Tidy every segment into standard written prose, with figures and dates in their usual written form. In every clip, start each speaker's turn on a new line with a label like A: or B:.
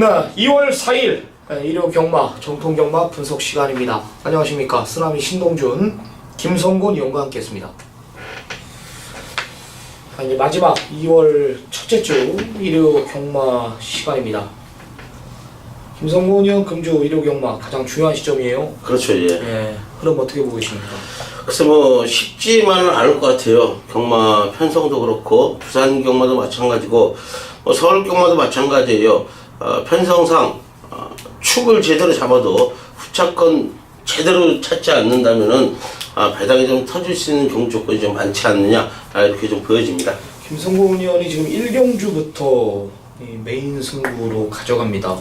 A: 네, 2월 4일 일요 경마, 정통 경마 분석 시간입니다. 안녕하십니까. 쓰나미 신동준, 김성곤 의원과 함께 했습니다. 이제 마지막 2월 첫째 주 일요 경마 시간입니다. 김성곤 의원 금주 일요 경마 가장 중요한 시점이에요.
B: 그렇죠, 예.
A: 예, 그럼 어떻게 보고 계십니까?
B: 글쎄 뭐 쉽지만은 않을 것 같아요. 경마 편성도 그렇고 부산 경마도 마찬가지고 뭐 서울 경마도 마찬가지예요. 편성상 축을 제대로 잡아도 후차권 제대로 찾지 않는다면은 배당이 좀 터질 수 있는 경우 조건이 좀 많지 않느냐 이렇게 좀 보여집니다.
A: 김성곤 의원이 지금 1경주부터 메인 승부로 가져갑니다.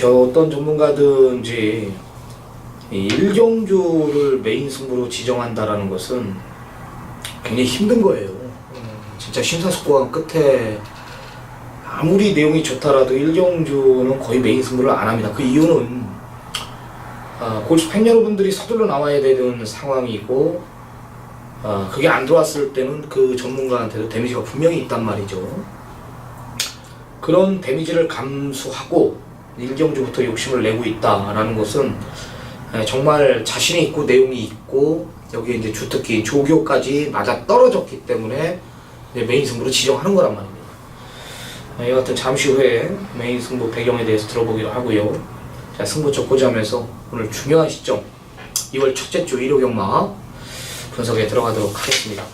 A: 어떤 전문가든지 이 1경주를 메인 승부로 지정한다라는 것은 굉장히 힘든 거예요. 진짜 심사숙고한 끝에 아무리 내용이 좋다라도 1경주는 거의 메인 승부를 안 합니다. 그 이유는 골프 팬 여러분들이 서둘러 나와야 되는 상황이고 그게 안 들어왔을 때는 그 전문가한테도 데미지가 분명히 있단 말이죠. 그런 데미지를 감수하고 1경주부터 욕심을 내고 있다라는 것은 정말 자신이 있고 내용이 있고 여기에 이제 주특기 조교까지 맞아 떨어졌기 때문에 메인 승부로 지정하는 거란 말입니다. 이 같은 잠시 후에 메인 승부 배경에 대해서 들어보기로 하고요. 자, 승부처 고지하면서 오늘 중요한 시점 2월 첫째 주 일요 경마 분석에 들어가도록 하겠습니다.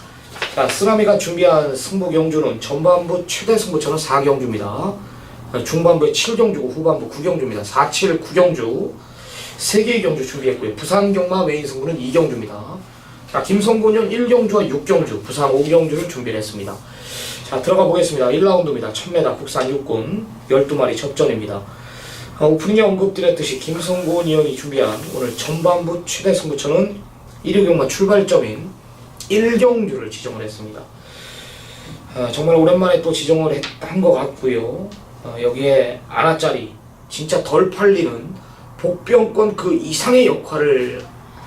A: 자, 쓰나미가 준비한 승부 경주는 전반부 최대 승부처는 4경주입니다. 중반부에 7경주고 후반부 9경주입니다. 4, 7, 9경주 3개의 경주 준비했고요. 부산 경마 메인 승부는 2경주입니다. 자, 김성곤 의원 1경주와 6경주, 부산 5경주를 준비를 했습니다. 자, 들어가 보겠습니다. 1라운드입니다. 1000m 국산 육군 12마리 접전입니다. 오프닝에 언급드렸듯이 김성곤 의원이 준비한 오늘 전반부 최대 승부처는 1요 경마 출발점인 1경주를 지정을 했습니다. 정말 오랜만에 또 지정을 한 것 같고요. 여기에 아나짜리 진짜 덜 팔리는 복병권 그 이상의 역할을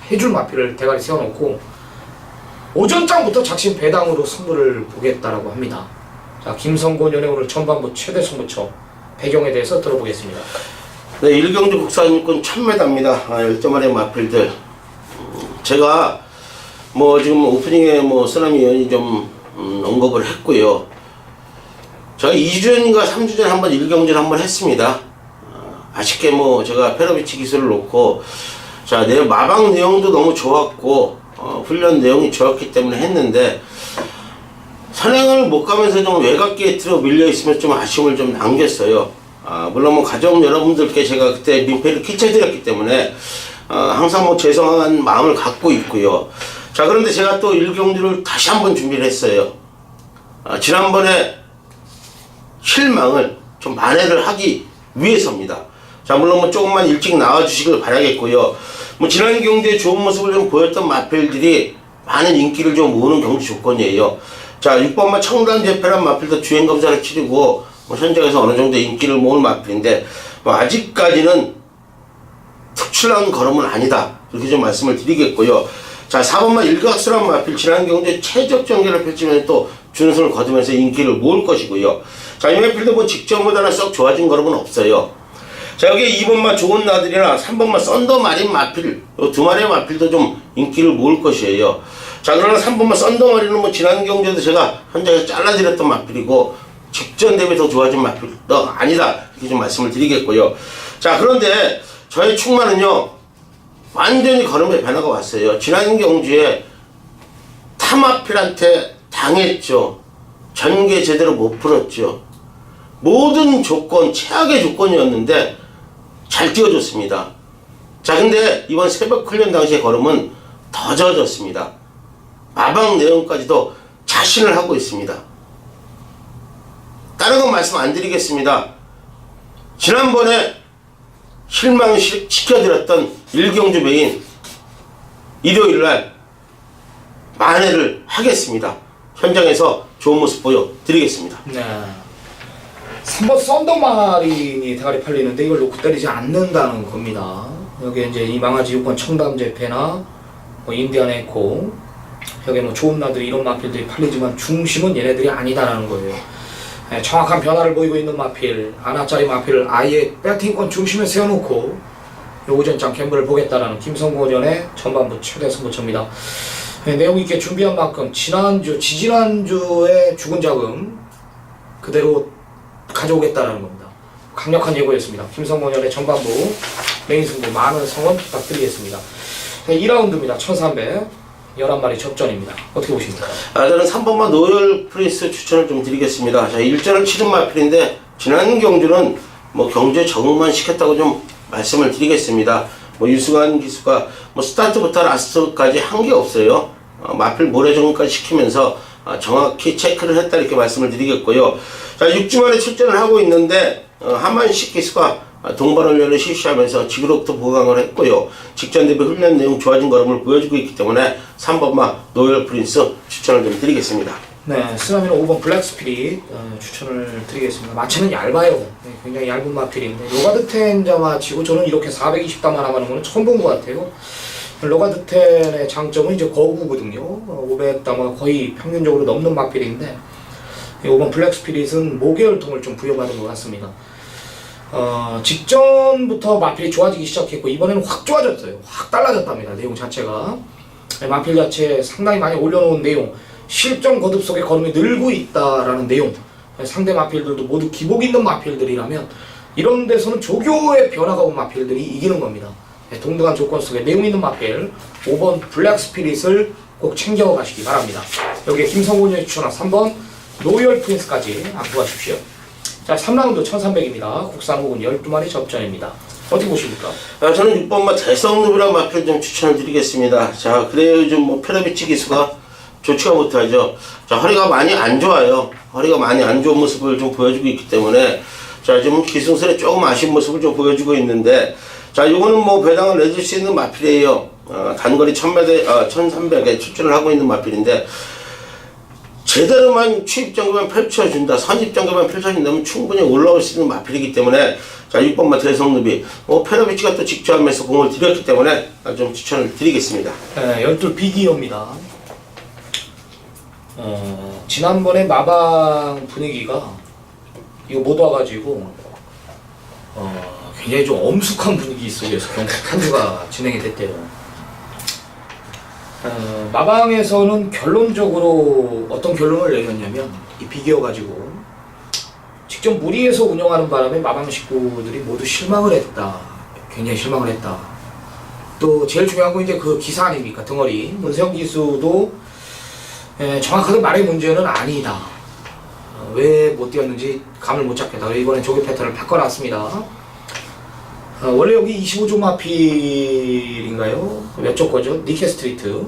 A: 해줄 마필을 대가리 세워놓고 오전장부터 작심 배당으로 승부를 보겠다라고 합니다. 자, 김성곤 의원의 오늘 전반부 최대 승부처 배경에 대해서 들어보겠습니다.
B: 네, 1경주 국산육군 1000m입니다. 10마리의 마필들. 제가 뭐 지금 오프닝에 뭐 쓰나미 의원이 좀 언급을 했고요. 제가 2주 전인가 3주 전에 한번 1경주를 한번 했습니다. 아쉽게 뭐 제가 페로비치 기술을 놓고 자, 마방 내용도 너무 좋았고 훈련 내용이 좋았기 때문에 했는데 선행을 못 가면서 좀 외곽 게이트로 밀려 있으면 좀 아쉬움을 좀 남겼어요. 물론 뭐 가족 여러분들께 제가 그때 민폐를 끼쳐드렸기 때문에 항상 뭐 죄송한 마음을 갖고 있고요. 자, 그런데 제가 또 1경주를 다시 한번 준비를 했어요. 지난번에 실망을 좀 만회를 하기 위해서입니다. 자, 물론 뭐 조금만 일찍 나와주시길 바라겠고요. 뭐 지난 경주에 좋은 모습을 좀 보였던 마필들이 많은 인기를 좀 모으는 경주 조건이에요. 자, 6번마 청담재패란 마필도 주행검사를 치르고 뭐 현장에서 어느 정도 인기를 모은 마필인데 뭐 아직까지는 특출난 걸음은 아니다, 이렇게 좀 말씀을 드리겠고요. 자, 4번마 일각수란 마필 지난 경주에 최적 전개를 펼치면 또 준우승을 거두면서 인기를 모을 것이고요. 자, 이 마필도 뭐 직전보다는 썩 좋아진 걸음은 없어요. 자, 여기에 2번마 좋은 나들이나 3번마 썬더마린 마필, 이 두 마리의 마필도 좀 인기를 모을 것이에요. 자, 그러나 3번마 썬더마린은 뭐 지난 경주에도 제가 현장에서 잘라드렸던 마필이고 직전 대비 더 좋아진 마필도 아니다, 이렇게 좀 말씀을 드리겠고요. 자, 그런데 저의 축마는요 완전히 걸음의 변화가 왔어요. 지난 경주에 타마필한테 당했죠. 전개 제대로 못 풀었죠. 모든 조건, 최악의 조건이었는데 잘 뛰어줬습니다. 자, 근데 이번 새벽 훈련 당시의 걸음은 더 좋아졌습니다. 마방 내용까지도 자신을 하고 있습니다. 다른 건 말씀 안 드리겠습니다. 지난번에 실망시켜드렸던 1경주 메인 일요일날 만회를 하겠습니다. 현장에서 좋은 모습 보여드리겠습니다.
A: 네. 3번 썬더마린이 대가리 팔리는데 이걸 놓고 때리지 않는다는 겁니다. 여기 이제 이 망아지 6번 청담재패나 뭐 인디안 에코 여기 뭐 좋은 나들이 이런 마필들이 팔리지만 중심은 얘네들이 아니다라는 거예요. 정확한 변화를 보이고 있는 마필, 아나짜리 마필을 아예 배팅권 중심에 세워놓고 오전장 캠프를 보겠다라는 김성곤 의원의 전반부 최대 승부처입니다. 내용 있게 준비한 만큼 지지난주의 죽은 자금 그대로 가져오겠다라는 겁니다. 강력한 예고였습니다. 김성곤 의원의 전반부 메인 승부 많은 성원 부탁드리겠습니다. 2라운드입니다. 1300 11마리 접전입니다. 어떻게 보십니까?
B: 저는 3번만 노열 프린스 추천을 좀 드리겠습니다. 자, 일전을 치른 마필인데 지난 경주는 뭐 경주에 적응만 시켰다고 좀 말씀을 드리겠습니다. 뭐 유승환 기수가 뭐 스타트부터 라스트까지 한 게 없어요. 마필 모래 적응까지 시키면서 정확히 체크를 했다 이렇게 말씀을 드리겠고요. 자, 6주 만에 출전을 하고 있는데 한만식 기수가 동반훈련을 실시하면서 지구로부터 보강을 했고요. 직전 대비 훈련 내용 좋아진 걸음을 보여주고 있기 때문에 3번마 노열 프린스 추천을 좀 드리겠습니다.
A: 네, 쓰나미는 5번 블랙 스피릿 추천을 드리겠습니다. 마체는 얇아요. 네, 굉장히 얇은 마필인데 로가드텐자마 치고 저는 이렇게 420다만 하는 거는 처음 본 것 같아요. 로가드텐의 장점은 이제 거구거든요. 500다마 거의 평균적으로 넘는 마필인데 5번 블랙 스피릿은 모계혈통을 좀 부여받은 것 같습니다. 직전부터 마필이 좋아지기 시작했고 이번에는 확 좋아졌어요. 확 달라졌답니다. 내용 자체가. 마필 자체 상당히 많이 올려놓은 내용, 실전 거듭 속에 걸음이 늘고 있다라는 내용. 상대 마필들도 모두 기복 있는 마필들이라면 이런 데서는 조교의 변화가 온 마필들이 이기는 겁니다. 동등한 조건 속에 내용 있는 마필 5번 블랙 스피릿을 꼭 챙겨가시기 바랍니다. 여기에 김성곤이 추천한 3번 노열 프린스까지 안고 가십시오. 자, 3라운드 1300입니다. 국산 혹은 12마리 접전입니다. 어떻게 보십니까?
B: 저는 6번마 대성루비란 마필 좀 추천을 드리겠습니다. 자, 그래요. 요즘 뭐 페라비치 기수가 좋지가 못하죠. 자, 허리가 많이 안 좋아요. 허리가 많이 안 좋은 모습을 좀 보여주고 있기 때문에 자, 지금 기승설에 조금 아쉬운 모습을 좀 보여주고 있는데 자, 요거는 뭐 배당을 내줄 수 있는 마필이에요. 단거리 1300에 출전을 하고 있는 마필인데 제대로만 취입정규만 펼쳐준다, 선입정규만 펼쳐준다면 충분히 올라올 수 있는 마필이기 때문에 자, 6번마 대성루비 페라비치가 또 직조하면서 공을 들였기 때문에 좀 추천을 드리겠습니다.
A: 네, 12 비기어입니다. 지난번에 마방 분위기가 이거 못 와가지고 굉장히 좀 엄숙한 분위기 속에서 한 주가 진행이 됐대요. 마방에서는 결론적으로 어떤 결론을 내렸냐면 이 비기어 가지고 직접 무리해서 운영하는 바람에 마방 식구들이 모두 실망을 했다. 굉장히 실망을 했다. 또 제일 중요한 건 이제 그 기사 아닙니까? 등어리 문세영 기수도 정확하게 말의 문제는 아니다. 왜 못 뛰었는지 감을 못 잡겠다. 이번에 조교 패턴을 바꿔놨습니다. 원래 여기 25조 마필인가요? 몇 조 거죠? 니케 스트리트.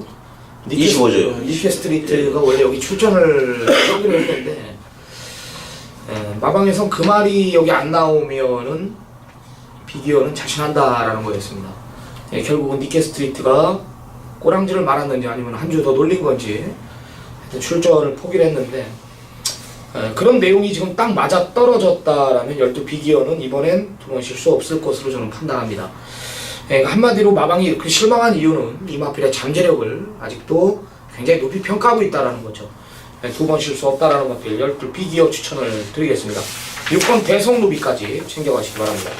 B: 25조요.
A: 니케 스트리트가 원래 여기 출전을 하기로 했는데 마방에선 그 말이 여기 안 나오면은 비기어는 자신한다라는 거였습니다. 결국은 니케 스트리트가 꼬랑지를 말았는지 아니면 한 주 더 놀린 건지 출전을 포기를 했는데 그런 내용이 지금 딱 맞아 떨어졌다라면 12 비기어는 이번엔 두 번 실수 없을 것으로 저는 판단합니다. 한마디로 마방이 그 실망한 이유는 이 마필의 잠재력을 아직도 굉장히 높이 평가하고 있다라는 거죠. 두 번 실수 없다라는 마필 12 비기어 추천을 드리겠습니다. 6번 대성루비까지 챙겨가시기 바랍니다.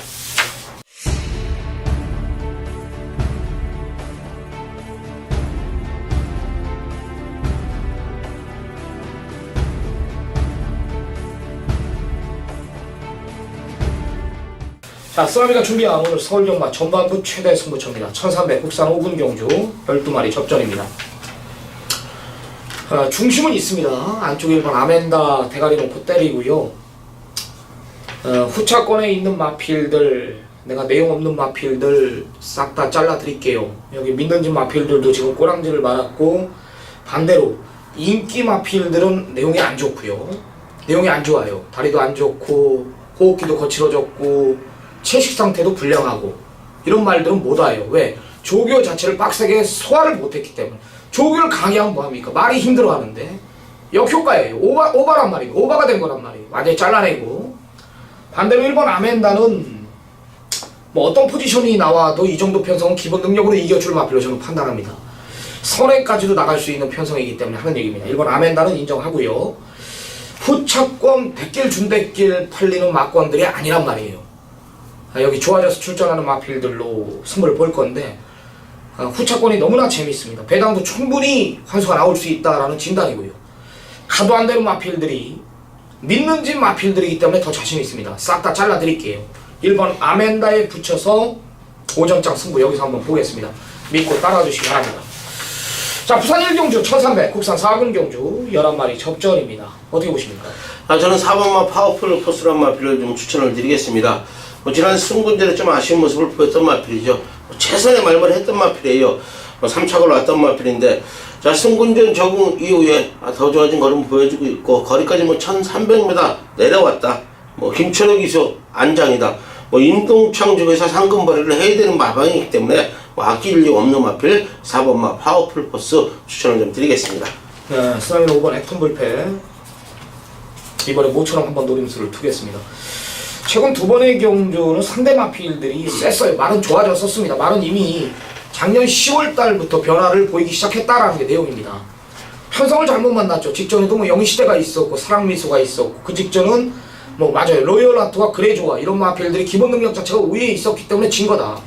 A: 자, 쓰나미가 준비한 오늘 서울경마 전반부 최대 승부처입니다. 1300 국산 5분 경주 12마리 접전입니다. 중심은 있습니다. 안쪽에 1번 아멘다 대가리 놓고 때리고요. 후차권에 있는 마필들, 내가 내용 없는 마필들 싹 다 잘라 드릴게요. 여기 믿는지 마필들도 지금 꼬랑지를 말았고, 반대로 인기 마필들은 내용이 안 좋고요. 내용이 안 좋아요. 다리도 안 좋고 호흡기도 거칠어졌고 채식 상태도 불량하고 이런 말들은 못 와요. 왜? 조교 자체를 빡세게 소화를 못했기 때문에. 조교를 강의하면 뭐합니까? 말이 힘들어하는데 역효과예요. 오바란 말이에요. 오바가 된 거란 말이에요. 완전히 잘라내고. 반대로 1번 아멘다는 뭐 어떤 포지션이 나와도 이 정도 편성은 기본 능력으로 이겨줄 마필로 저는 판단합니다. 선행까지도 나갈 수 있는 편성이기 때문에 하는 얘기입니다. 1번 아멘다는 인정하고요. 후차권 백길 준백길 팔리는 막권들이 아니란 말이에요. 여기 좋아져서 출전하는 마필들로 승부를 볼 건데 후차권이 너무나 재밌습니다. 배당도 충분히 환수가 나올 수 있다라는 진단이고요. 가도 안 되는 마필들이 믿는 집 마필들이기 때문에 더 자신 있습니다. 싹 다 잘라 드릴게요. 1번 아멘다에 붙여서 오전장 승부 여기서 한번 보겠습니다. 믿고 따라주시기 바랍니다. 자, 부산 1경주 1300, 국산 4군 경주 11마리 접전입니다. 어떻게 보십니까?
B: 저는 4번마 파워풀 포스란 마필을 좀 추천을 드리겠습니다. 지난 승군전에 좀 아쉬운 모습을 보였던 마필이죠. 최선의 말만 했던 마필이에요. 3착을 놨던 마필인데, 자, 승군전 적응 이후에 더 좋아진 걸음 보여주고 있고, 거리까지 1300m 내려왔다. 김철호 기수 안장이다. 임동창 쪽에서 상금 벌이를 해야 되는 마방이기 때문에 아낄 리 없는 마필 4번마 파워풀 포스 추천을 좀 드리겠습니다.
A: 네, 스나미는 5번 액톤 불패. 이번에 모처럼 한번 노림수를 두겠습니다. 최근 두 번의 경주는 상대 마필들이 셌어요. 말은 좋아졌었습니다. 말은 이미 작년 10월달부터 변화를 보이기 시작했다라는 게 내용입니다. 편성을 잘못 만났죠. 직전에도 영희시대가 있었고 사랑미소가 있었고, 그 직전은 맞아요. 로열라트와 그레조아 이런 마필들이 기본 능력 자체가 우위에 있었기 때문에 진 거다.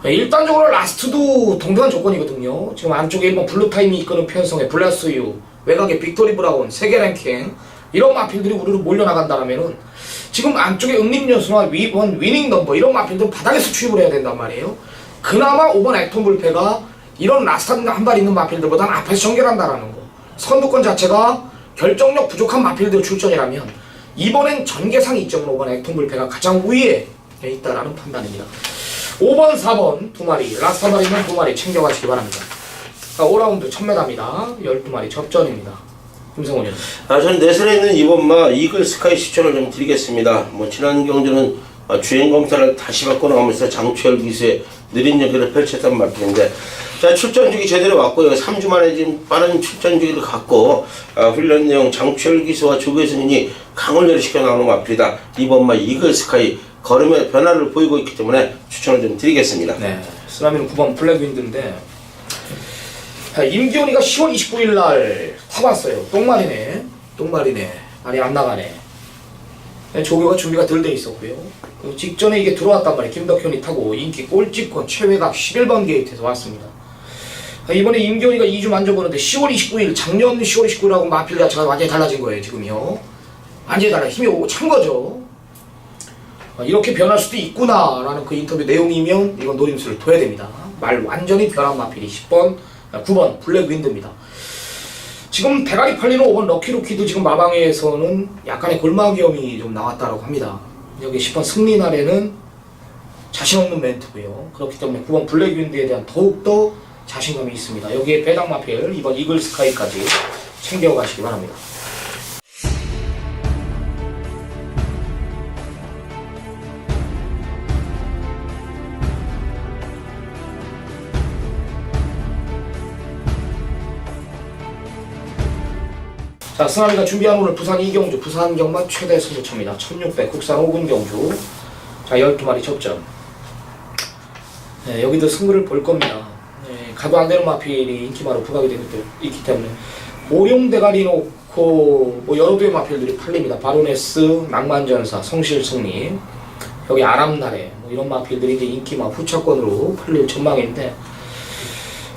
A: 일단적으로 라스트도 동등한 조건이거든요. 지금 안쪽에 1번 블루타임이 이끄는 편성의 블라스유, 외곽에 빅토리 브라운, 세계 랭킹 이런 마필들이 우르르 몰려나간다면은 지금 안쪽에 응립연수나 위닝 넘버 이런 마필들은 바닥에서 추입을 해야 된단 말이에요. 그나마 5번 액톤 불패가 이런 라스트 한 발 있는 마필들보다는 앞에서 전개한다라는 거. 선두권 자체가 결정력 부족한 마필들 출전이라면 이번엔 전개상 이점으로 5번 액톤 불패가 가장 우위에 있다라는 판단입니다. 5번, 4번 두 마리, 라스트 한 마리 있는 두 마리 챙겨가시기 바랍니다. 5라운드 1000m입니다. 12마리 접전입니다. 김성훈 님.
B: 저는 내선에 있는 2번마 이글 스카이 추천을 좀 드리겠습니다. 지난 경주는 주행 검사를 다시 받고 나가면서 장추열 기수의 느린 연기를 펼쳤던 마필인데, 자, 출전 주기 제대로 왔고요. 3주 만에 지금 빠른 출전 주기를 갖고 훈련 내용 장추열 기수와 조계순이 강을 시켜 나오는 마필이다. 2번마 이글 스카이 걸음의 변화를 보이고 있기 때문에 추천을 좀 드리겠습니다.
A: 네, 쓰나미는 9번 블랙윈드인데, 임기훈이가 10월 29일 날 타봤어요. 똥말이네. 말이 안 나가네. 조교가 준비가 덜 돼 있었고요. 그 직전에 이게 들어왔단 말이에요. 김덕현이 타고 인기 꼴찌권 최외곽 11번 게이트에서 왔습니다. 이번에 임기훈이가 2주 만져보는데 10월 29일, 작년 10월 29일하고 마필 자체가 완전히 달라진 거예요. 지금요. 완전히 달라. 힘이 오고 찬 거죠. 이렇게 변할 수도 있구나 라는 그 인터뷰 내용이면 이건 노림수를 둬야 됩니다. 말 완전히 변한 마필이 10번, 9번 블랙윈드입니다. 지금 대가리 팔리는 5번 럭키루키도 지금 마방에서는 약간의 골마기염이 좀 나왔다고 합니다. 여기 10번 승리날에는 자신 없는 멘트고요. 그렇기 때문에 9번 블랙윈드에 대한 더욱더 자신감이 있습니다. 여기에 배당 마필 2번 이글 스카이까지 챙겨가시기 바랍니다. 자, 승환이가 준비한 오늘 부산 2경주, 부산 경마 최대 승부처입니다. 1600 국산 5군 경주. 자, 12마리 접전. 네, 여기도 승부를 볼 겁니다. 네, 가도 안 되는 마필이 인기마로 부각이 되고 있기 때문에 오룡대가리 놓고 여러 개의 마필들이 팔립니다. 바로네스, 낭만전사, 성실승리, 여기 아람나래 이런 마필들이 이제 인기마 후차권으로 팔릴 전망인데,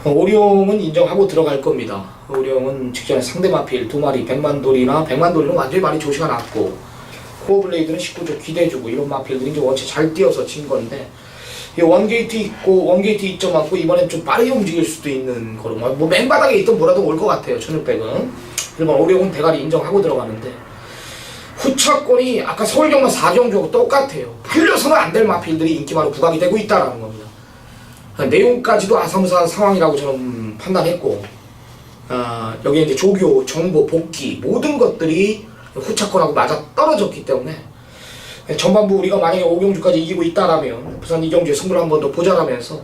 A: 오룡은 인정하고 들어갈 겁니다. 오룡은 직전에 상대 마필 두 마리 100만돌이나 100만돌이는 완전히 많이 조시가 났고, 코어블레이드는 19조 기대주고 이런 마필들이 이제 원체 잘 뛰어서 친 건데, 원게이트 있고 원게이트 2점 맞고 이번엔 좀 빠르게 움직일 수도 있는 거로 맨바닥에 있던 뭐라도 올 것 같아요. 1600은. 일반 오룡은 대가리 인정하고 들어가는데, 후차권이 아까 서울경마 4경주하고 똑같아요. 팔려서는 안 될 마필들이 인기마로 부각이 되고 있다는 겁니다. 내용까지도 아사무사한 상황이라고 저는 판단했고, 여기에 이제 조교, 정보, 복귀 모든 것들이 후차권하고 맞아 떨어졌기 때문에 전반부 우리가 만약에 5경주까지 이기고 있다라면 부산 2경주에 승부를 한 번 더 보자라면서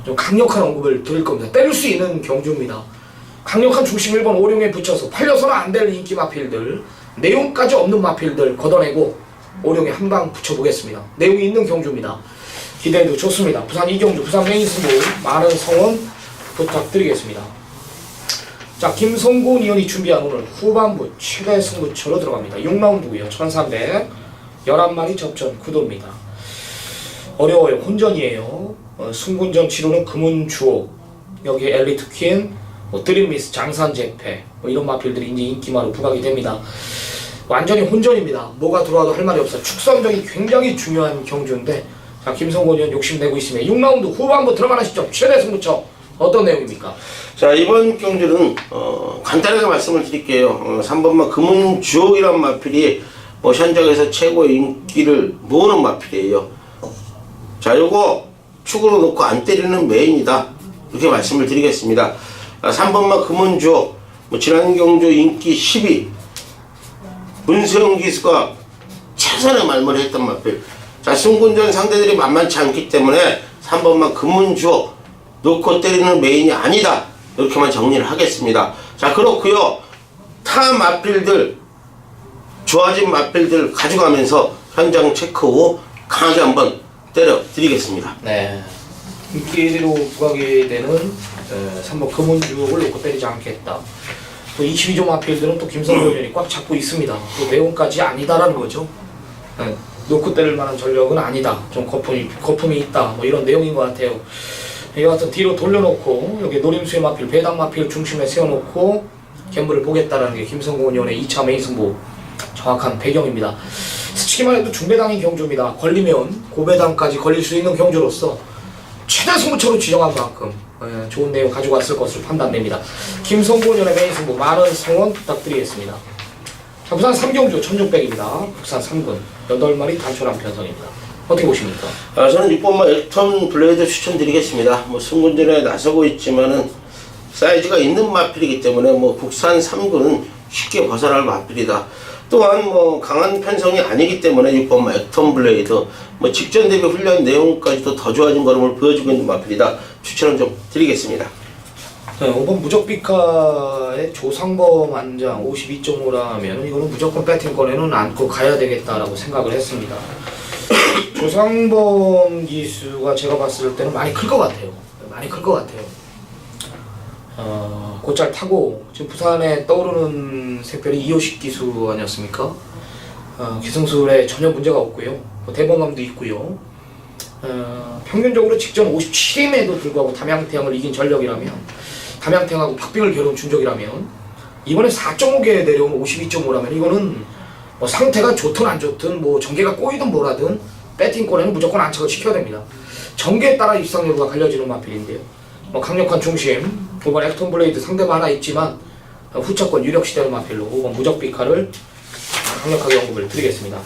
A: 좀 강력한 언급을 드릴 겁니다. 때릴 수 있는 경주입니다. 강력한 중심 1번 오룡에 붙여서 팔려서는 안 될 인기 마필들, 내용까지 없는 마필들 걷어내고 오룡에 한 방 붙여보겠습니다. 내용이 있는 경주입니다. 기대도 좋습니다. 부산 2경주, 부산 메인 승부 많은 성원 부탁드리겠습니다. 자, 김성곤 의원이 준비한 오늘 후반부 최대 승부처로 들어갑니다. 6라운드고요. 1300 11마리 접전 구도입니다. 어려워요. 혼전이에요. 승군전 치료는 금은주옥, 여기 엘리트 퀸, 드림미스, 장산재패 이런 마필들이 이제 인기마로 부각이 됩니다. 완전히 혼전입니다. 뭐가 들어와도 할 말이 없어요. 축선적이 굉장히 중요한 경주인데, 자, 김성곤 의원 욕심내고 있으면 6라운드 후반부 들어가는 시점 최대 승부처 어떤 내용입니까?
B: 자, 이번 경주는 간단하게 말씀을 드릴게요. 3번마 금은주옥이란 마필이 현장에서 최고의 인기를 모으는 마필이에요. 자, 요거 축으로 놓고 안 때리는 메인이다, 이렇게 말씀을 드리겠습니다. 3번마 금은주옥, 지난 경주 인기 10위 문세영 기수가 최선의 말머리 했던 마필. 자, 승군전 상대들이 만만치 않기 때문에 3번마 금은주옥 놓고 때리는 메인이 아니다, 이렇게만 정리를 하겠습니다. 자, 그렇고요. 타 마필들, 좋아진 마필들 가져가면서 현장 체크 후 강하게 한번 때려 드리겠습니다.
A: 네. 인기 1위로 부각이 되는 3번 금은주옥을 놓고 때리지 않겠다. 또 22조 마필들은 또 김성곤 의원이 꽉 잡고 있습니다. 또 내용까지 아니다라는 거죠. 네. 놓고 때릴 만한 전력은 아니다. 좀 거품이 있다. 뭐 이런 내용인 것 같아요. 이와 같은 뒤로 돌려놓고 여기 노림수의 마필, 배당 마필 중심에 세워놓고 갬블을 보겠다라는 게 김성곤 의원의 2차 메인 승부 정확한 배경입니다. 스치기만 해도 중배당인 경주입니다. 걸리면 고배당까지 걸릴 수 있는 경주로서 최대 승부처로 지정한 만큼 좋은 내용 가지고 왔을 것으로 판단됩니다. 김성곤 의원의 메인 승부 많은 성원 부탁드리겠습니다. 자, 부산 3경주 1600입니다. 국산 3군 8마리 단촐한 편성입니다. 어떻게 보십니까?
B: 저는 6번마 액턴 블레이드 추천드리겠습니다. 승군전에 나서고 있지만은 사이즈가 있는 마필이기 때문에 국산 3군은 쉽게 벗어날 마필이다. 또한 강한 편성이 아니기 때문에 6번마 액턴 블레이드 직전 대비 훈련 내용까지도 더 좋아진 걸음을 보여주고 있는 마필이다. 추천을 좀 드리겠습니다.
A: 네, 5번 무적비카의 조상범 안장 52.5라면 이거는 무조건 배팅권에는 안고 가야 되겠다라고 생각을 했습니다. 조상범 기수가 제가 봤을 때는 많이 클 것 같아요. 많이 클 것 같아요. 곧잘 타고 지금 부산에 떠오르는 색별이 이호식 기수 아니었습니까? 기승술에 전혀 문제가 없고요. 대범함도 있고요. 평균적으로 직전 57임에도 불구하고 담양태양을 이긴 전력이라면, 담양태양하고 박빙을 겨룬 준적이라면, 이번에 4.5개 내려온 52.5라면 이거는 상태가 좋든 안 좋든 전개가 꼬이든 뭐라든 배팅권에는 무조건 안착을 시켜야 됩니다. 전개에 따라 입상 여부가 갈려지는 마필인데요. 강력한 중심, 5번 액턴 블레이드 상대가 하나 있지만 후차권 유력시되는 마필로 5번 무적비카를 강력하게 언급을 드리겠습니다.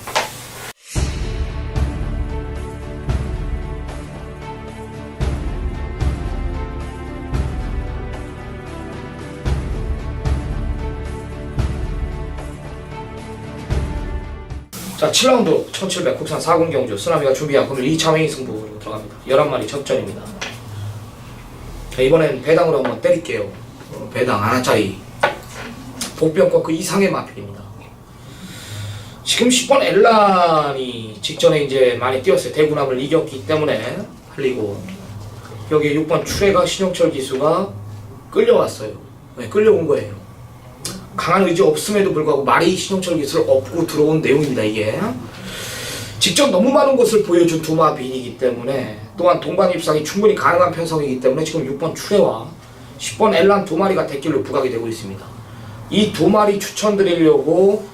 A: 자, 7라운드 1700 국산 4군 경주 쓰나미가 준비한 금일 2차 메인 승부로 들어갑니다. 11마리 접전입니다. 자, 이번엔 배당으로 한번 때릴게요. 배당 하나짜리 복병과 그 이상의 마필입니다. 지금 10번 엘란이 직전에 이제 많이 뛰었어요. 대구남을 이겼기 때문에 흘리고, 여기 6번 추레가 신영철 기수가 끌려왔어요. 네, 끌려온 거예요. 강한 의지 없음에도 불구하고 말이 신영철 기수를 업고 들어온 내용입니다. 이게 직접 너무 많은 것을 보여준 두 마비이기 때문에, 또한 동반 입상이 충분히 가능한 편성이기 때문에 지금 6번 추레와 10번 엘란 두 마리가 대길로 부각이 되고 있습니다. 이 두 마리 추천드리려고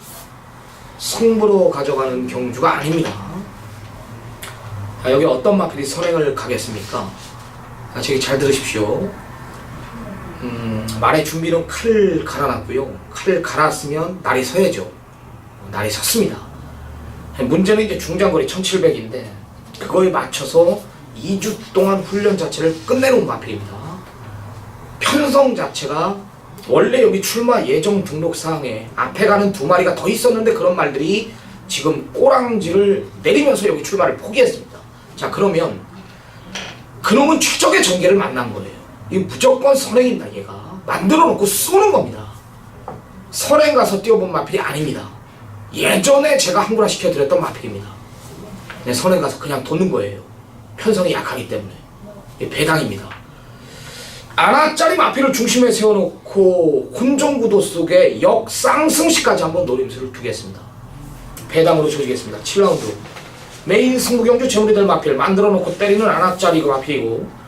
A: 승부로 가져가는 경주가 아닙니다. 여기 어떤 마필이 선행을 가겠습니까? 저기 잘 들으십시오. 말의 준비는 칼을 갈아놨고요. 칼을 갈았으면 날이 서야죠. 날이 섰습니다. 문제는 이제 중장거리 1700인데 그거에 맞춰서 2주 동안 훈련 자체를 끝내놓은 마필입니다. 편성 자체가 원래 여기 출마 예정 등록사항에 앞에 가는 두 마리가 더 있었는데 그런 말들이 지금 꼬랑지를 내리면서 여기 출마를 포기했습니다. 자, 그러면 그놈은 최적의 전개를 만난 거예요. 이 무조건 선행입니다. 얘가 만들어 놓고 쏘는 겁니다. 선행 가서 뛰어본 마필이 아닙니다. 예전에 제가 한구라 시켜드렸던 마필입니다. 네, 선행 가서 그냥 돋는 거예요. 편성이 약하기 때문에. 이게 배당입니다. 안아짜리 마필을 중심에 세워놓고 혼종구도 속에 역상승시까지 한번 노림수를 두겠습니다. 배당으로 조지겠습니다. 7라운드 메인 승부경주 제물이 될 마필 만들어놓고 때리는 안아짜리가 마필이고,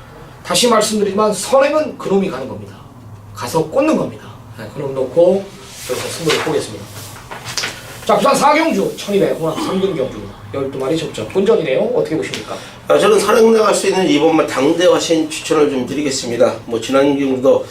A: 다시 말씀드리지만 선행은 그놈이 가는 겁니다. 가서 꽂는 겁니다. 네, 그놈 놓고 여기서 승부를 보겠습니다. 자, 부산 4경주 1200 혼합 3등 경주 12마리 접전 본전이네요. 어떻게 보십니까?
B: 저는 산행 나갈 수 있는 이번만 당대화신 추천을 좀 드리겠습니다. 뭐 지난 경주도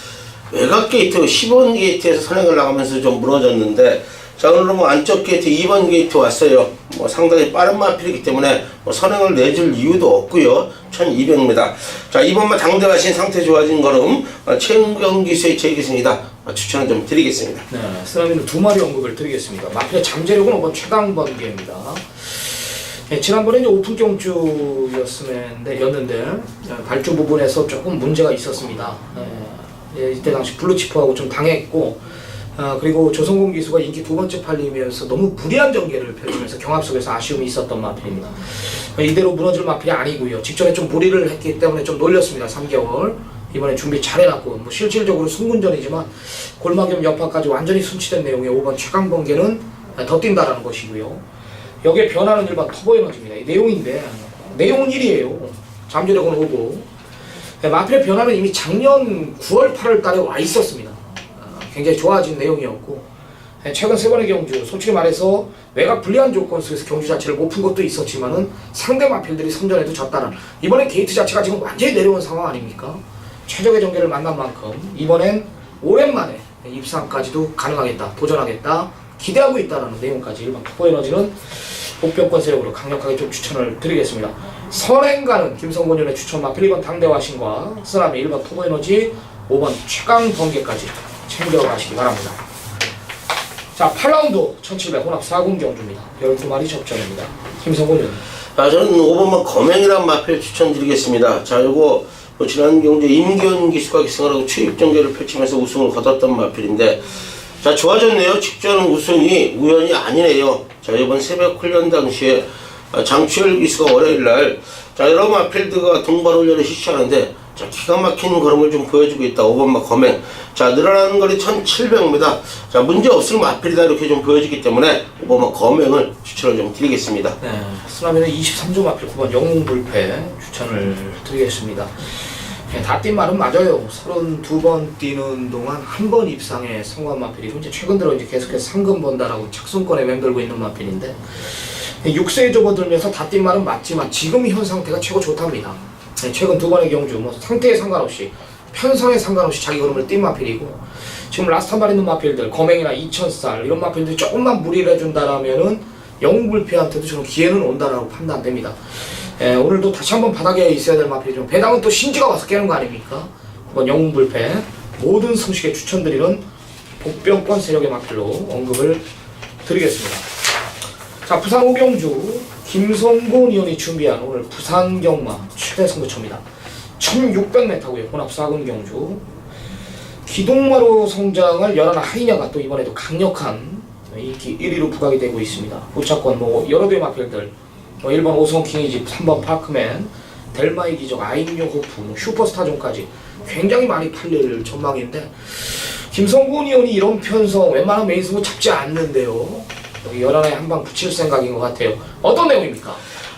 B: 외곽 게이트 10번 게이트에서 선행을 나가면서 좀 무너졌는데, 자, 오늘은 뭐 안쪽 게이트 2번 게이트 왔어요. 뭐 상당히 빠른 마필이기 때문에 뭐 선행을 내줄 이유도 없고요. 1200m. 자, 이번만 당대하신 상태 좋아진 걸음 최은경 기수의 제기승이다. 추천을 좀 드리겠습니다.
A: 네, 쓰나미는 2마리 언급을 드리겠습니다. 마필의 잠재력은 5번 최강 번개입니다. 네, 지난번에 이제 오픈 경주였는데 발주 부분에서 조금 문제가 있었습니다. 네, 이때 당시 블루치프하고 좀 당했고, 그리고 조성공 기수가 인기 2번째 팔리면서 너무 무리한 전개를 펼치면서 경합 속에서 아쉬움이 있었던 마필입니다. 이대로 무너질 마필이 아니고요. 직전에 좀 무리를 했기 때문에 좀 놀렸습니다. 3개월. 이번에 준비 잘 해놨고, 뭐 실질적으로 승군전이지만 골마겸 여파까지 완전히 순치된 내용의 5번 최강번개는 더 뛴다라는 것이고요. 여기에 변화는 1번 터보에너지입니다. 이 내용인데 내용은 1이에요. 잠재력은 5고, 마필의 변화는 이미 작년 9월 8월 달에 와 있었습니다. 굉장히 좋아진 내용이었고, 최근 3번의 경주 솔직히 말해서 외곽 불리한 조건 속에서 경주 자체를 못 푼 것도 있었지만은 상대 마필들이 선전에도 졌다는, 이번엔 게이트 자체가 지금 완전히 내려온 상황 아닙니까? 최적의 전개를 만난 만큼 이번엔 오랜만에 입상까지도 가능하겠다, 도전하겠다, 기대하고 있다라는 내용까지 1번 터보에너지는 복병권 세력으로 강력하게 좀 추천을 드리겠습니다. 선행가는 김성곤연의 추천 마필 2번 당대화신과 쓰나미 1번 터보에너지 5번 최강번개까지 챙겨가시기 바랍니다. 자, 8라운드 1700 혼합 4군 경주입니다. 12마리 접전입니다. 김성곤연.
B: 저는 5번만 검행이란 마필 추천드리겠습니다. 자, 요거 뭐 지난 경주 임기현 기수가 기승을 하고 추입 전개를 펼치면서 우승을 거뒀던 마필인데, 자, 좋아졌네요. 직전 우승이 우연이 아니네요. 자, 이번 새벽 훈련 당시에 장추열 기수가 월요일날 자, 여러 마필드가 동반 훈련을 실시하는데, 자, 기가 막힌 걸음을 좀 보여주고 있다. 5번마 검행. 자, 늘어나는 거리 1700m. 자, 문제 없을 마필이다. 이렇게 좀 보여지기 때문에 5번마 검행을 추천을 좀 드리겠습니다.
A: 네, 쓰나미는 23조 마필 9번 영웅불패 추천을 드리겠습니다. 네, 다 뛴 말은 맞아요. 32번 뛰는 동안 한 번 입상에 성공한 마필이고, 이제 최근 들어 이제 계속해서 상금 번다라고 착순권에 맴돌고 있는 마필인데, 6세에 접어들면서 다 뛴 말은 맞지만 지금 현 상태가 최고 좋답니다. 네, 최근 2번의 경주 뭐 상태에 상관없이, 편성에 상관없이 자기 걸음을 뛴 마필이고, 지금 라스트 한 발 있는 마필들 검행이나 2000살 이런 마필들이 조금만 무리를 해준다라면은 영웅불패한테도 저는 기회는 온다라고 판단됩니다. 오늘도 다시 한번 바닥에 있어야 될 마필이죠. 배당은 또 신지가 와서 깨는 거 아닙니까? 9번 영웅불패 모든 승식에 추천드리는 복병권 세력의 마필로 언급을 드리겠습니다. 자, 부산 5경주 김성곤 의원이 준비한 오늘 부산 경마 최대 승부처입니다. 1600m고요. 혼합 4군 경주. 기동마로 성장을 열한 하이냐가 또 이번에도 강력한 인기 1위로 부각이 되고 있습니다. 우차권 뭐 여러 대의 마필들, 1번 오성킹이집, 3번 파크맨, 델마의 기적, 아임용 호프, 슈퍼스타존까지 굉장히 많이 팔릴 전망인데, 김성곤 의원이 이런 편성 웬만한 메인 승부 잡지 않는데요. 여기 열한에 한 방 붙일 생각인 것 같아요. 어떤 내용입니까?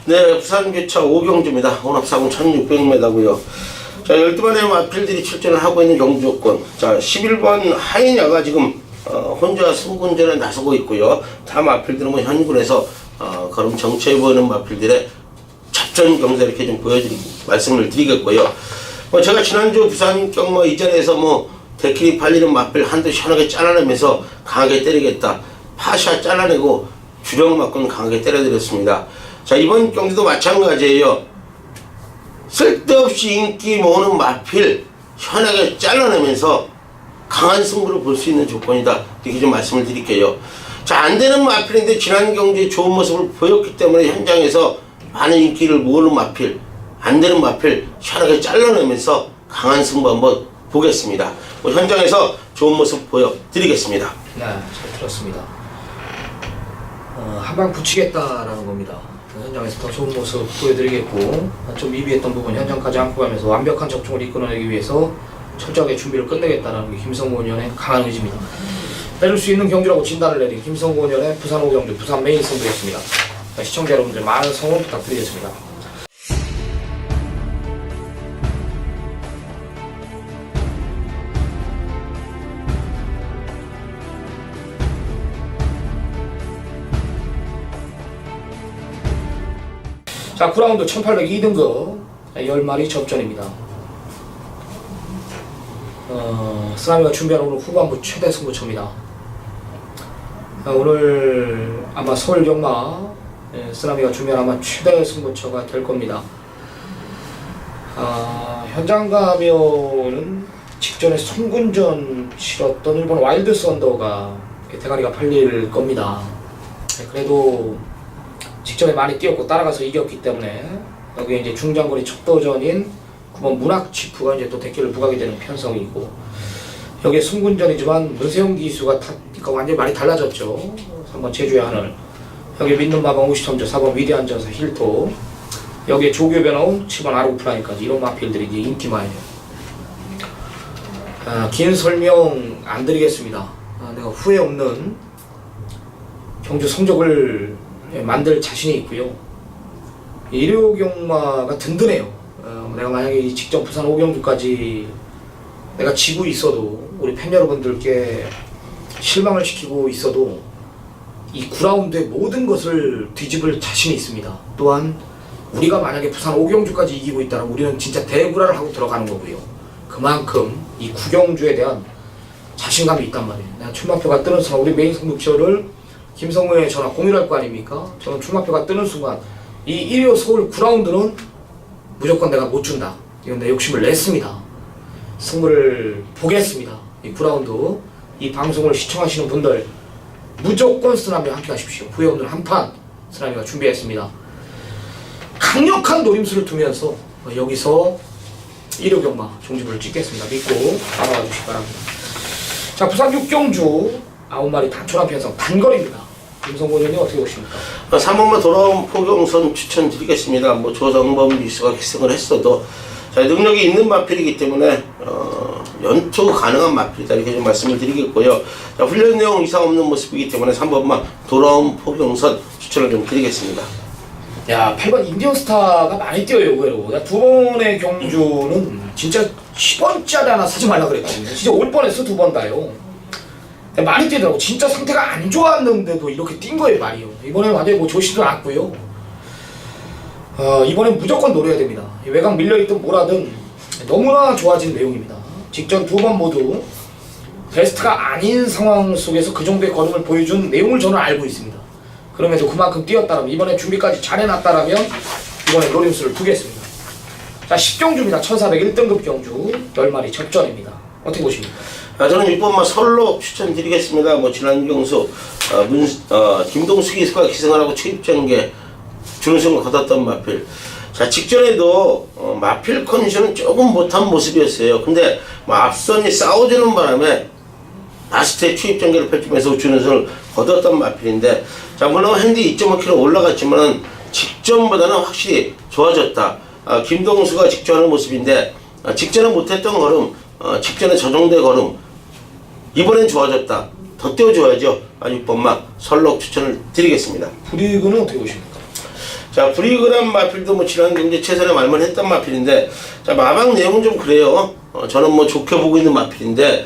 B: 네, 부산교차 5경주입니다. 혼합4군 1600m고요. 자, 12번의 마필들이 출전을 하고 있는 경주권. 자, 11번 하이냐가 지금 혼자 승군전에 나서고 있고요. 다 마필들은 뭐 현군에서 걸음 정체해 보이는 마필들의 접전 경사 이렇게 좀 말씀을 드리겠고요. 뭐 제가 지난주 부산 경마 이전에서 뭐 대끼리 팔리는 마필 한두 시원하게 잘라내면서 강하게 때리겠다, 파샤 잘라내고 주력 맞고는 강하게 때려드렸습니다. 자, 이번 경기도 마찬가지예요. 쓸데없이 인기 모으는 마필 현하게 잘라내면서 강한 승부를 볼 수 있는 조건이다, 이렇게 좀 말씀을 드릴게요. 자, 안되는 마필인데 지난 경기에 좋은 모습을 보였기 때문에 현장에서 많은 인기를 모으는 마필, 안되는 마필 현하게 잘라내면서 강한 승부 한번 보겠습니다. 현장에서 좋은 모습 보여드리겠습니다.
A: 네, 잘 들었습니다. 한방 붙이겠다라는 겁니다. 현장에서 더 좋은 모습 보여드리겠고, 좀 미비했던 부분 현장까지 안고 가면서 완벽한 적중을 이끌어내기 위해서 철저하게 준비를 끝내겠다는 게 김성곤 의원의 강한 의지입니다. 때릴 수 있는 경주라고 진단을 내린 김성곤 의원의 부산 5경주 부산 메인 선두였습니다. 시청자 여러분들 많은 성원 부탁드리겠습니다. 자, 9라운드 1802등급 10마리 접전입니다. 쓰나미가 준비한 오늘 후반부 최대 승부처입니다. 오늘 아마 서울 경마 쓰나미가 준비한 아마 최대 승부처가 될 겁니다. 현장 가면은 직전에 송군전 치렀던 일본 와일드 썬더가 대가리가 팔릴 겁니다. 그래도 직전에 많이 뛰었고 따라가서 이겼기 때문에 여기에 이제 중장거리 척도전인 9번 문학치프가 이제 또 대결을 부각이 되는 편성이고, 여기에 송군전이지만 문세영 기수가 타니까 완전히 많이 달라졌죠. 3번 제주의 하늘, 여기에 믿는 마방 53조 4번 위대한 전사 힐토, 여기에 조교 변화온 7번 아르고프라인까지 이런 마필들이 이제 인기마예요. 긴 설명 안 드리겠습니다. 내가 후회 없는 경주 성적을 만들 자신이 있고요. 일요경마가 든든해요. 내가 만약에 이 직전 부산 5경주까지 내가 지고 있어도, 우리 팬 여러분들께 실망을 시키고 있어도 이 9라운드의 모든 것을 뒤집을 자신이 있습니다. 또한 우리가 만약에 부산 5경주까지 이기고 있다면 우리는 진짜 대구라를 하고 들어가는 거고요. 그만큼 이 9경주에 대한 자신감이 있단 말이에요. 내가 출마표가 뜨는 순간 우리 메인 승부처를 김성우의 전화 공유할 거 아닙니까? 저는 출마표가 뜨는 순간 이 1호 서울 9라운드는 무조건 내가 못 준다. 이건 내 욕심을 냈습니다. 승부를 보겠습니다. 이 9라운드 이 방송을 시청하시는 분들 무조건 쓰나미와 함께 하십시오. 후회 없는 한판 쓰나미가 준비했습니다. 강력한 노림수를 두면서 여기서 1호 경마 종지부를 찍겠습니다. 믿고 따라와 주시기 바랍니다. 자, 부산 6경주 9마리 단촐한 편성 단거리입니다. 김성곤 의원님 어떻게 보십니까?
B: 3번만 돌아온 포경선 추천드리겠습니다. 뭐 조성범 기수가 기승을 했어도 자, 능력이 있는 마필이기 때문에 연투 가능한 마필이다 이렇게 좀 말씀을 드리겠고요. 자, 훈련 내용 이상 없는 모습이기 때문에 3번만 돌아온 포경선 추천을 좀 드리겠습니다.
A: 야, 8번 인디언스타가 많이 뛰어요. 의외로 두 번의 경주는 진짜 10번짜리 하나 사지 말라 그랬거든요. 진짜 올 뻔했어. 2번 다요. 많이 뛰더라고. 진짜 상태가 안 좋았는데도 이렇게 뛴 거예요, 말이요. 이번에 완전히 뭐 조시도 않고요. 이번엔 무조건 노려야 됩니다. 외곽 밀려있든 뭐라든 너무나 좋아진 내용입니다. 직전 2번 모두 베스트가 아닌 상황 속에서 그 정도의 걸음을 보여준 내용을 저는 알고 있습니다. 그럼에도 그만큼 뛰었다면, 이번에 준비까지 잘해놨다면 이번에 노림수를 두겠습니다. 자, 10경주입니다. 1401등급 경주 10마리 접전입니다. 어떻게 보십니까?
B: 저는 6번만 설로 추천드리겠습니다. 뭐 지난 경수 김동수 기수가 기승을 하고 최입전개 준우승을 거뒀던 마필. 자, 직전에도 마필 컨디션은 조금 못한 모습이었어요. 근데 뭐 앞선이 싸워주는 바람에 라스트에 추입전개를 펼치면서 준우승을 거뒀던 마필인데, 자, 물론 핸디 2.5kg 올라갔지만 직전보다는 확실히 좋아졌다. 김동수가 직전하는 모습인데, 직전에 못했던 걸음, 직전에 저 정도의 걸음 이번엔 좋아졌다. 더 띄워줘야죠. 6번만 설록 추천을 드리겠습니다.
A: 브리그는 어떻게 보십니까?
B: 자, 브리그란 마필도 뭐 지난 경기 최선의 말만 했던 마필인데, 자, 마방 내용은 좀 그래요. 저는 뭐 좋게 보고 있는 마필인데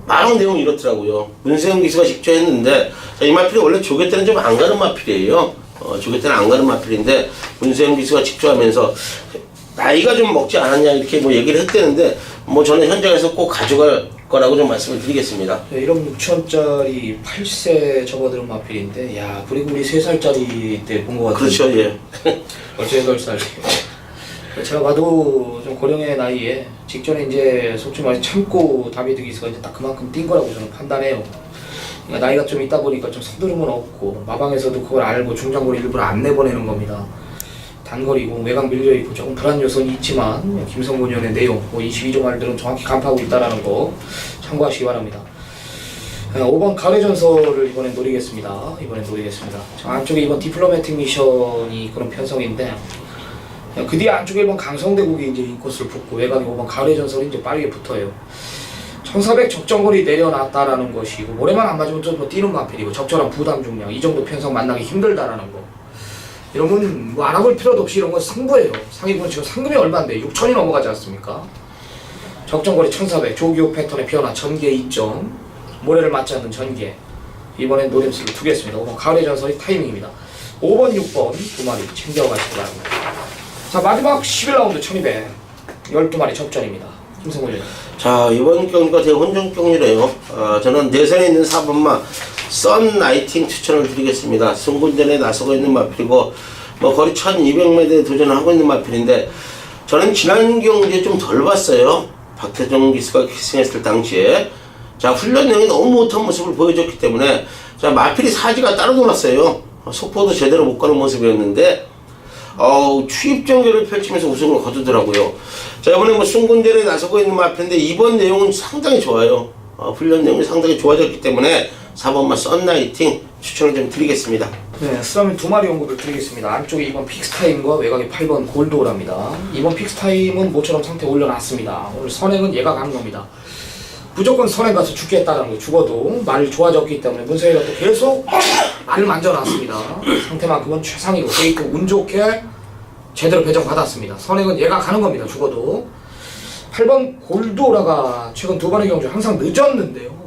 B: 마방 내용이 이렇더라고요. 문세영 기수가 직접 했는데, 자, 이 마필이 원래 조개 때는 좀 안 가는 마필이에요. 조개 때는 안 가는 마필인데 문세영 기수가 직접 하면서 나이가 좀 먹지 않았냐 이렇게 뭐 얘기를 했대는데, 뭐 저는 현장에서 꼭 가져갈 거라고 좀 말씀을 드리겠습니다.
A: 1억 6천짜리 8세 접어드는 마필인데, 야, 그리고 우리 3살짜리 때 본 것 같아요.
B: 그렇죠, 예.
A: 벌써 8살. 제가 봐도 좀 고령의 나이에 직전에 이제 솔직히 말해서 참고 다비드 기수가 이제 딱 그만큼 뛴 거라고 저는 판단해요. 그러니까 나이가 좀 있다 보니까 좀 서두름은 없고, 마방에서도 그걸 알고 중장거리 일부러 안 내보내는 겁니다. 단거리고 외곽 밀려있고 조금 불안 요소는 있지만 김성곤 의원의 내용, 22조 말들은 정확히 간파하고 있다는 거 참고하시기 바랍니다. 5번 가을의 전설을 이번엔 노리겠습니다. 저 안쪽에 이번 디플로매틱 미션이 그런 편성인데, 그 뒤에 안쪽에 1번 강성대국이 이제 인코스를 붙고 외곽에 5번 가을의 전설이 이제 빠르게 붙어요. 1400 적정거리 내려놨다라는 것이고 모래만 안 맞으면 좀 뛰는 마필이고 적절한 부담 중량 이 정도 편성 만나기 힘들다라는 거. 이러면 뭐 알아볼 필요도 없이 이런 건 상부예요. 상위군 지금 상금이 얼마인데 6천이 넘어가지 않습니까? 적정거리 1400 조기호 패턴의 변화 전개 2점 모래를 맞지 않는 전개. 이번엔 노림수를 두겠습니다. 5번 가을의 전설이 타이밍입니다. 5번 6번 두 마리 챙겨가시기 바랍니다. 자 마지막 11라운드 1200 12마리 접전입니다. 김성훈 위원.
B: 자 이번 경기가 대혼전 경기래요. 저는 내선에 있는 4번마 썬라이팅 추천을 드리겠습니다. 승군전에 나서고 있는 마필이고 뭐 거리 1200m에 도전을 하고 있는 마필인데 저는 지난 경기에 좀 덜 봤어요. 박태정 기수가 기승했을 당시에 자 훈련 내용이 너무 못한 모습을 보여줬기 때문에 자 마필이 사지가 따로 놀았어요. 속보도 제대로 못 가는 모습이었는데 추입 전개를 펼치면서 우승을 거두더라고요. 자 이번에 뭐 승군전에 나서고 있는 마필인데 이번 내용은 상당히 좋아요. 훈련 내용이 상당히 좋아졌기 때문에 4번마 썬라이팅 추천을 좀 드리겠습니다.
A: 네, 스라면 두 마리 연구를 드리겠습니다. 안쪽에 2번 픽스타임과 외곽에 8번 골드오랍니다. 2번 픽스타임은 모처럼 상태 올려놨습니다. 오늘 선행은 얘가 가는 겁니다. 무조건 선행 가서 죽겠다는 거 죽어도 말이 좋아졌기 때문에 문세희가 또 계속 말을 만져놨습니다. 상태만큼은 최상이고 게이트 운 좋게 제대로 배정 받았습니다. 선행은 얘가 가는 겁니다. 죽어도 8번 골드오라가 최근 두 번의 경주 항상 늦었는데요.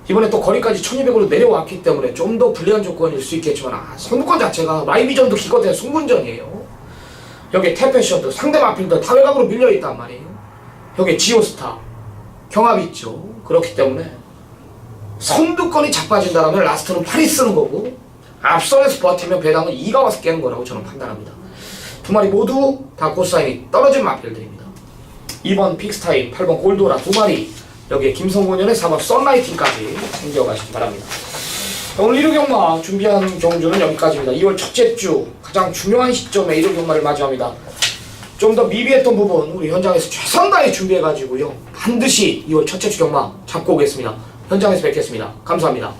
A: 이번에 또 거리까지 1200으로 내려왔기 때문에 좀 더 불리한 조건일 수 있겠지만 선두권 자체가 라이비전도 기껏해 승분전이에요. 여기에 태페션도 상대 마필도 다 외곽으로 밀려있단 말이에요. 여기에 지오스타 경합이 있죠. 그렇기 때문에 선두권이 자빠진다면 라스트는 8이 쓰는 거고 앞선에서 버티면 배당은 2가 와서 깨는 거라고 저는 판단합니다. 두 마리 모두 다 고사인이 떨어진 마필들입니다. 2번 픽스타임, 8번 골드오라 두 마리 여기에 김성곤연의 4번 썬라이팅까지 챙겨가시기 바랍니다. 오늘 1호 경마 준비한 경주는 여기까지입니다. 2월 첫째 주 가장 중요한 시점에 1호 경마를 맞이합니다. 좀 더 미비했던 부분 우리 현장에서 최선 다해 준비해가지고요. 반드시 2월 첫째 주 경마 잡고 오겠습니다. 현장에서 뵙겠습니다. 감사합니다.